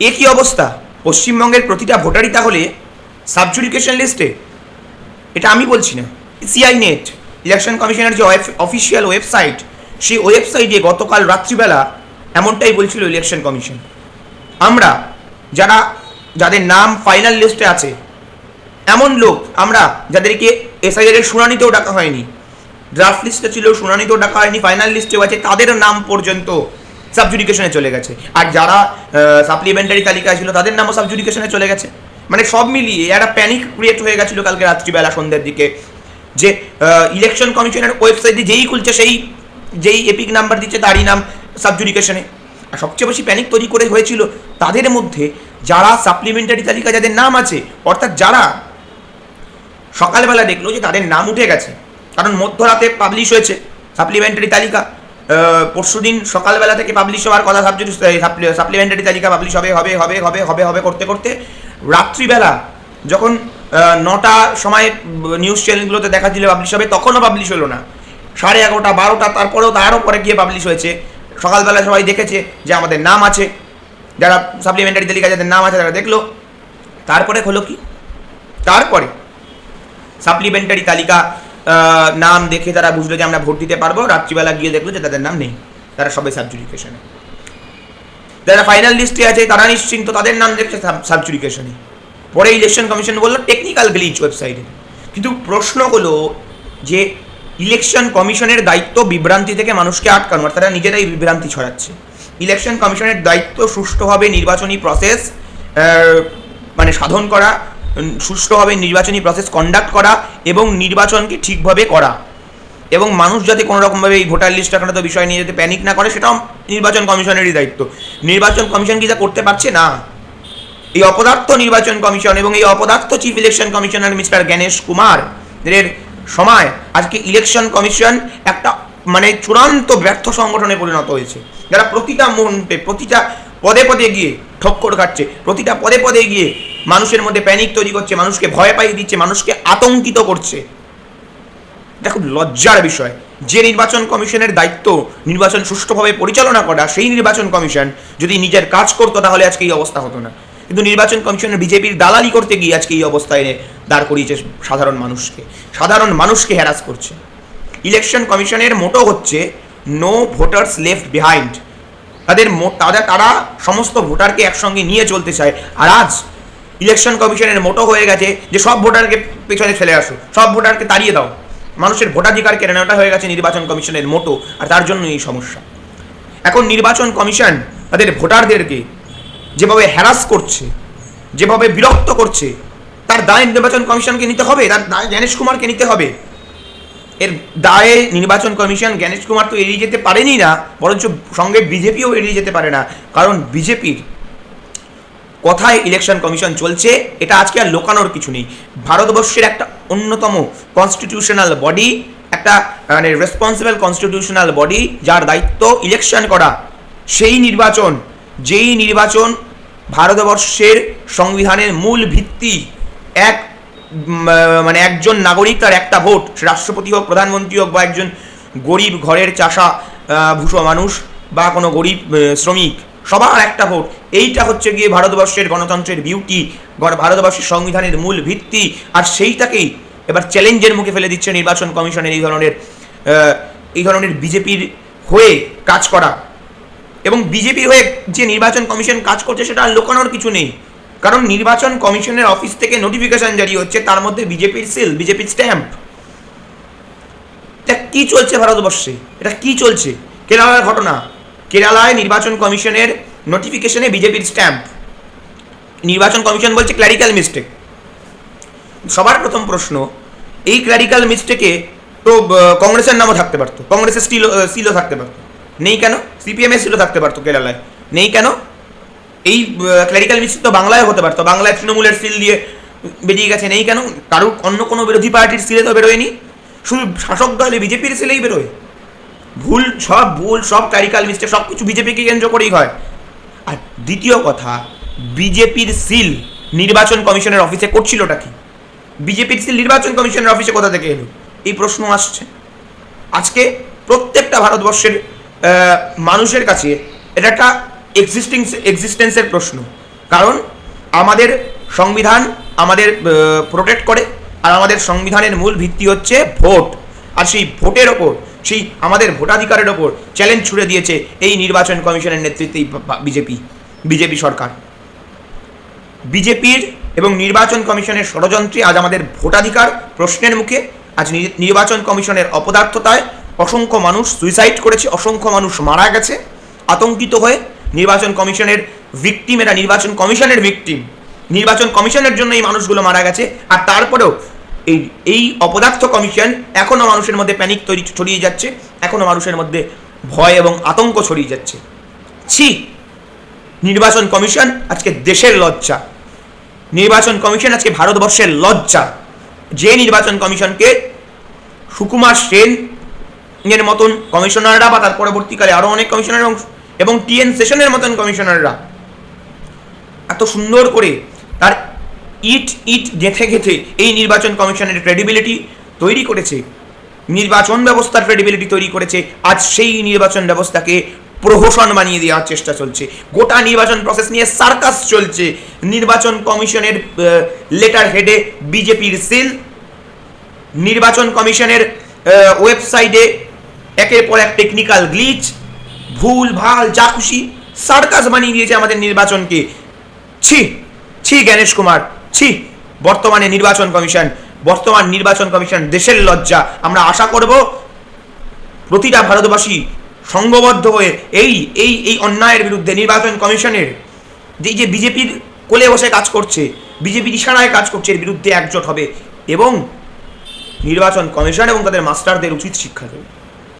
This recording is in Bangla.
একই অবস্থা, পশ্চিমবঙ্গের প্রতিটা ভোটারই তাহলে সাবজুডিকেশন লিস্টে? এটা আমি বলছি না, সিআই নেট, ইলেকশন কমিশনের যে অফিসিয়াল ওয়েবসাইট, সেই ওয়েবসাইটে গতকাল রাত্রিবেলা এমনটাই বলছিল ইলেকশন কমিশন। আমরা যাদের নাম ফাইনাল লিস্টে আছে, এমন লোক আমরা যাদেরকে এসআইআর এর শুনানিতেও ডাকা হয়নি, ড্রাফট লিস্টে ছিল, শুনানিতেও ডাকা হয়নি, ফাইনাল লিস্টেও আছে, তাদের নাম পর্যন্ত সাবজুডিকেশনে চলে গেছে। আর যারা সাপ্লিমেন্টারি তালিকায় ছিল তাদের নামও সাবজুডিকেশনে চলে গেছে। মানে সব মিলিয়ে একটা প্যানিক ক্রিয়েট হয়ে গেছিল কালকে রাত্রিবেলা সন্ধ্যের দিকে, যে ইলেকশন কমিশনের ওয়েবসাইটে যেই খুলছে যেই এপিক নাম্বার দিচ্ছে তারই নাম সাবজুডিকেশনে। আর সবচেয়ে বেশি প্যানিক তৈরি করে হয়েছিল তাদের মধ্যে যারা সাপ্লিমেন্টারি তালিকা যাদের নাম আছে, অর্থাৎ যারা সকালবেলা দেখলো যে তাদের নাম উঠে গেছে, কারণ মধ্যরাতে পাবলিশ হয়েছে সাপ্লিমেন্টারি তালিকা, পরশুদিন সকালবেলা থেকে পাবলিশ হওয়ার কথা, সাপ্লিমেন্টারি তালিকা পাবলিশ হবে হবে হবে হবে হবে হবে করতে করতে রাত্রিবেলা যখন 9টার সময় নিউজ চ্যানেলগুলোতে দেখা দিলে পাবলিশ হবে, তখনও পাবলিশ হলো না। 11:30 12টা, তারপরেও তারও পরে গিয়ে পাবলিশ হয়েছে। সকালবেলা সবাই দেখেছে যে আমাদের নাম আছে, যারা সাপ্লিমেন্টারি তালিকা যাদের নাম আছে তারা দেখলো। তারপরে হলো কি, তারপরে সাপ্লিমেন্টারি তালিকা নাম দেখে তারা বুঝলো যে আমরা ভোট দিতে পারবো, রাত্রিবেলা গিয়ে দেখলো যে তাদের নাম নেই, তারা সবাই সাবজুডিকেশনে। যারা ফাইনাল লিস্টে আছে তারা নিশ্চিন্ত, তাদের নাম দেখছে সাবজুডিকেশনে। পরে ইলেকশন কমিশন বললো টেকনিক্যাল গ্লিচ ওয়েবসাইটে। কিন্তু প্রশ্ন হলো যে ইলেকশন কমিশনের দায়িত্ব বিভ্রান্তি থেকে মানুষকে আটকানো, আর তারা নিজেরাই বিভ্রান্তি ছড়াচ্ছে। ইলেকশন কমিশনের দায়িত্ব সুষ্ঠুভাবে নির্বাচনী প্রসেস মানে সাধন করা, সুষ্ঠুভাবে নির্বাচনী প্রসেস কন্ডাক্ট করা এবং নির্বাচনকে ঠিকভাবে করা, এবং মানুষ যাতে কোনো রকমভাবে এই ভোটার লিস্ট আকান্ত বিষয় নিয়ে যাতে প্যানিক না করে, সেটাও নির্বাচন কমিশনেরই দায়িত্ব। নির্বাচন কমিশন কি তা করতে পারছে না? এই অপদার্থ নির্বাচন কমিশন এবং এই অপদার্থ chief election commissioner mister Gyanesh Kumar এর সময় আজকে ইলেকশন কমিশন একটা মানে চূড়ান্ত ব্যর্থ সংগঠনে পরিণত হয়েছে, যারা প্রতিটা মুহূর্তে প্রতিটা পদে পদে গিয়ে ঠক্কর খাচ্ছে, প্রতিটা পদে পদে গিয়ে মানুষের মধ্যে প্যানিক তৈরি করছে, মানুষকে ভয় পাইয়ে দিচ্ছে, মানুষকে আতঙ্কিত করছে। এটা খুব লজ্জার বিষয়। যে নির্বাচন কমিশনের দায়িত্ব নির্বাচন সুষ্ঠুভাবে পরিচালনা করা, সেই নির্বাচন কমিশন যদি নিজের কাজ করতো তাহলে আজকে এই অবস্থা হতো না। কিন্তু নির্বাচন কমিশনের বিজেপির দালালি করতে গিয়ে আজকে এই অবস্থায় এনে দাঁড় করিয়েছে সাধারণ মানুষকে হ্যারাস করছে। ইলেকশন কমিশনের মোটো হচ্ছে নো ভোটার্স লেফট বিহাইন্ড। তারা সমস্ত ভোটারকে একসঙ্গে নিয়ে চলতে চায়। আর আজ ইলেকশন কমিশনের মোটো হয়ে গেছে যে সব ভোটারকে পেছনে ফেলে আসো, সব ভোটারকে তাড়িয়ে দাও, মানুষের ভোটাধিকার কেড়ে নেওয়াটা হয়ে গেছে নির্বাচন কমিশনের মোটো। আর তার জন্য এই সমস্যা। এখন নির্বাচন কমিশন তাদের ভোটারদেরকে যেভাবে হ্যারাস করছে, যেভাবে বিরক্ত করছে, তার দায় নির্বাচন কমিশনকে নিতে হবে, তার দায় জ্ঞানেশ কুমারকে নিতে হবে। এর দায়ে নির্বাচন কমিশন জ্ঞানেশ কুমার তো এড়িয়ে যেতে পারেনি না, বরঞ্চ সঙ্গে বিজেপিও এড়িয়ে যেতে পারে না। কারণ বিজেপির কথায় ইলেকশন কমিশন চলছে, এটা আজকে আর লোকানোর কিছু নেই। ভারতবর্ষের একটা অন্যতম কনস্টিটিউশনাল বডি, একটা মানে রেসপন্সিবল কনস্টিটিউশনাল বডি, যার দায়িত্ব ইলেকশন করা, সেই নির্বাচন, যেই নির্বাচন ভারতবর্ষের সংবিধানের মূল ভিত্তি, মানে একজন নাগরিক তার একটা ভোট, রাষ্ট্রপতি হোক, প্রধানমন্ত্রী হোক, বা একজন গরিব ঘরের চাষা ভূষো মানুষ বা কোনো গরিব শ্রমিক, সবার একটা ভোট। এইটা হচ্ছে গিয়ে ভারতবর্ষের গণতন্ত্রের বিউটি, ভারতবর্ষের সংবিধানের মূল ভিত্তি। আর সেইটাকেই এবার চ্যালেঞ্জের মুখে ফেলে দিচ্ছে নির্বাচন কমিশনের এই ধরনের বিজেপির হয়ে কাজ করা। এবং বিজেপির হয়ে যে নির্বাচন কমিশন কাজ করছে সেটা আর লোকানোর কিছু নেই, কারণ নির্বাচন কমিশনের অফিস থেকে নোটিফিকেশন জারি হচ্ছে, তার মধ্যে বিজেপির সিল, বিজেপির স্ট্যাম্প। এটা কি চলছে ভারতবর্ষে? এটা কি চলছে? কেরালার ঘটনা, কেরালায় নির্বাচন কমিশনের নোটিফিকেশনে বিজেপির স্ট্যাম্প। নির্বাচন কমিশন বলছে ক্ল্যারিক্যাল মিস্টেক। সবার প্রথম প্রশ্ন, এই ক্ল্যারিক্যাল মিস্টেকে তো কংগ্রেসের নামও থাকতে পারতো, কংগ্রেসের সিলও থাকতে পারতো, নেই কেন? সিপিএম এর সিলও থাকতে পারতো, কেরালায় নেই কেন? এই ক্ল্যারিক্যাল মিস্টেক তো বাংলায় হতে পারতো, বাংলায় তৃণমূলের সিল দিয়ে বেরিয়ে গেছে, নেই কেন? কারুর অন্য কোনো বিরোধী পার্টির সিলে তো বেরোয়নি, শুধু শাসক দলে বিজেপির সিলেই বেরোয়। ভুল সব ক্ল্যারিক্যাল মিস্টেক সব কিছু বিজেপিকে কেন্দ্র করেই হয়। আর দ্বিতীয় কথা, বিজেপির সিল নির্বাচন কমিশনের অফিসে করছিলটা কি? বিজেপির সিল নির্বাচন কমিশনের অফিসে কোথা থেকে এলো? এই প্রশ্ন আসছে। আজকে প্রত্যেকটা ভারতবর্ষের মানুষের কাছে এটা একটা এক্সিস্টেন্সের প্রশ্ন কারণ আমাদের সংবিধান আমাদের প্রোটেক্ট করে, আর আমাদের সংবিধানের মূল ভিত্তি হচ্ছে ভোট। আর সেই ভোটের ওপর, সেই আমাদের ভোটাধিকারের ওপর চ্যালেঞ্জ ছুড়ে দিয়েছে এই নির্বাচন কমিশনের নেতৃত্বেই বিজেপি সরকার। বিজেপির এবং নির্বাচন কমিশনের ষড়যন্ত্রে আজ আমাদের ভোটাধিকার প্রশ্নের মুখে। আজ নির্বাচন কমিশনের অপদার্থতায় অসংখ্য মানুষ সুইসাইড করেছে, অসংখ্য মানুষ মারা গেছে আতঙ্কিত হয়ে। নির্বাচন কমিশনের ভিকটিম, এরা নির্বাচন কমিশনের ভিকটিম। নির্বাচন কমিশনের জন্য এই মানুষগুলো মারা গেছে, আর তারপরেও এই অপদার্থ কমিশন এখনও মানুষের মধ্যে প্যানিক ছড়িয়ে যাচ্ছে, এখনও মানুষের মধ্যে ভয় এবং আতঙ্ক ছড়িয়ে যাচ্ছে। ছি, নির্বাচন কমিশন আজকে দেশের লজ্জা, নির্বাচন কমিশন আজকে ভারতবর্ষের লজ্জা। যে নির্বাচন কমিশনকে সুকুমার সেনের মতন কমিশনাররা বা তার পরবর্তীকালে আরও অনেক কমিশনার এবং টিএন সেশনের মতন কমিশনাররা এত সুন্দর করে তার ইট গেঁথে গেঁথে এই নির্বাচন কমিশনের ক্রেডিবিলিটি তৈরি করেছে, নির্বাচন ব্যবস্থার ক্রেডিবিলিটি তৈরি করেছে, আজ সেই নির্বাচন ব্যবস্থাকে প্রহসন বানিয়ে দেওয়ার চেষ্টা চলছে। গোটা নির্বাচন প্রসেস নিয়ে সার্কাস চলছে। নির্বাচন কমিশনের লেটার হেডে বিজেপির সিল, নির্বাচন কমিশনের ওয়েবসাইটে একের পর এক টেকনিক্যাল গ্লিচ, ভুল ভাল যা খুশি সার্কাস বানিয়ে দিয়েছে আমাদের নির্বাচনকে। ছি ছি জ্ঞানেশ কুমার, ছি। বর্তমান নির্বাচন কমিশন দেশের লজ্জা। আমরা আশা করব প্রতিটা ভারতবাসী সংঘবদ্ধ হয়ে এই অন্যায়ের বিরুদ্ধে, নির্বাচন কমিশনের যে বিজেপির কোলে বসে কাজ করছে, বিজেপির ইশারায় কাজ করছে, এর বিরুদ্ধে একজোট হবে এবং নির্বাচন কমিশন এবং তাদের মাস্টারদের উচিত শিক্ষা দেবে।